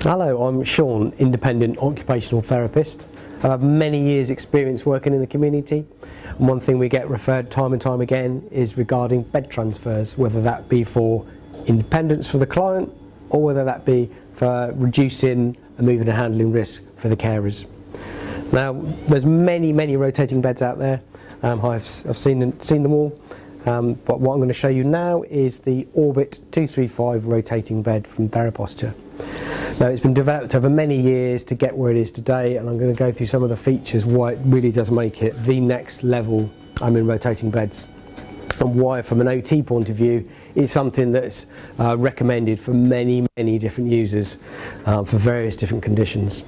Hello, I'm Shaun, independent occupational therapist. I have many years experience working in the community, and one thing we get referred time and time again is regarding bed transfers, whether that be for independence for the client or whether that be for reducing and moving and handling risk for the carers. Now there's many rotating beds out there. I've seen them all, but what I'm going to show you now is the Orbit 235 rotating bed from TheraPosture. Now it's been developed over many years to get where it is today, and I'm going to go through some of the features why it really does make it the next level in rotating beds, and why from an OT point of view it's something that's recommended for many different users for various different conditions.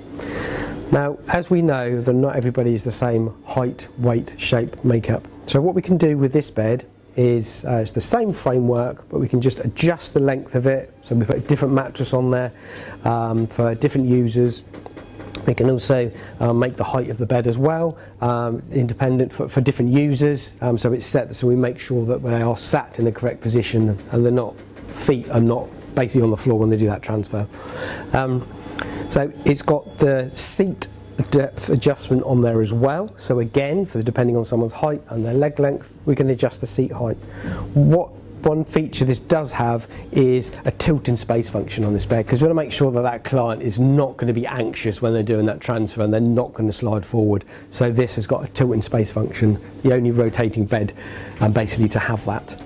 Now, as we know that not everybody is the same height, weight, shape, makeup, so what we can do with this bed is it's the same framework, but we can just adjust the length of it. So we put a different mattress on there for different users. We can also make the height of the bed as well, independent for different users. So it's set so we make sure that they are sat in the correct position and they're not, feet are not basically on the floor when they do that transfer. So it's got the seat depth adjustment on there as well, so again depending on someone's height and their leg length we can adjust the seat height. One feature this does have is a tilt in space function on this bed, because we want to make sure that client is not going to be anxious when they're doing that transfer and they're not going to slide forward. So this has got a tilt in space function, the only rotating bed basically to have that.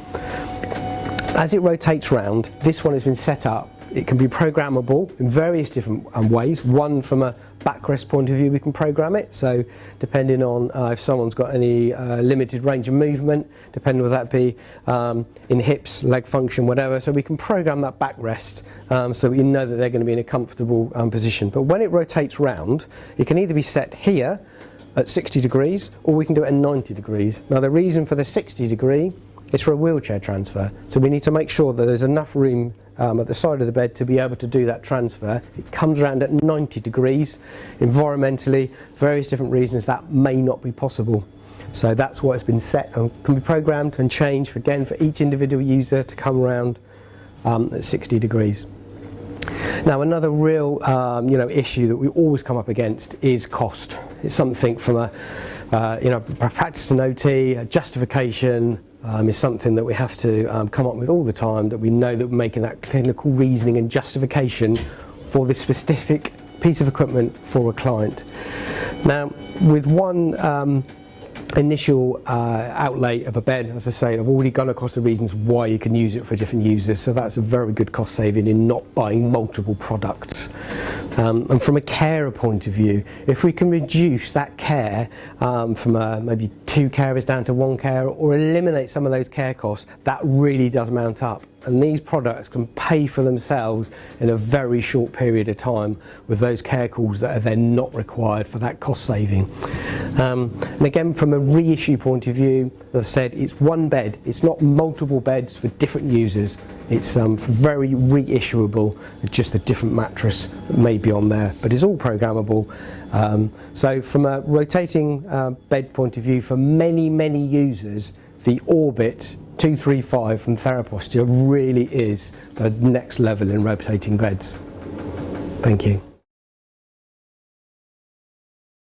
As it rotates round, this one has been set up. It can be programmable in various different ways. One, from a backrest point of view, we can program it, so depending on if someone's got any limited range of movement, depending whether that be in hips, leg function, whatever, so we can program that backrest so we know that they're going to be in a comfortable position. But when it rotates round, it can either be set here at 60 degrees or we can do it at 90 degrees. Now the reason for the 60 degree is for a wheelchair transfer, so we need to make sure that there's enough room at the side of the bed to be able to do that transfer. It comes around at 90 degrees. Environmentally, various different reasons that may not be possible. So that's what has been set and can be programmed and changed again for each individual user to come around at 60 degrees. Now another real issue that we always come up against is cost. It's something from a practice in OT, a justification, is something that we have to come up with all the time, that we know that we're making that clinical reasoning and justification for this specific piece of equipment for a client. Now with one initial outlay of a bed, as I say, I've already gone across the reasons why you can use it for different users, so that's a very good cost saving in not buying multiple products. And from a carer point of view, if we can reduce that care from maybe 2 carers down to 1 carer, or eliminate some of those care costs, that really does mount up. And these products can pay for themselves in a very short period of time with those care calls that are then not required for that cost saving. And again, from a reissue point of view, as I've said, it's one bed. It's not multiple beds for different users. It's very reissuable, just a different mattress that may be on there, but it's all programmable. So from a rotating bed point of view, for many users, the Orbit 235 from TheraPosture really is the next level in rotating beds. Thank you.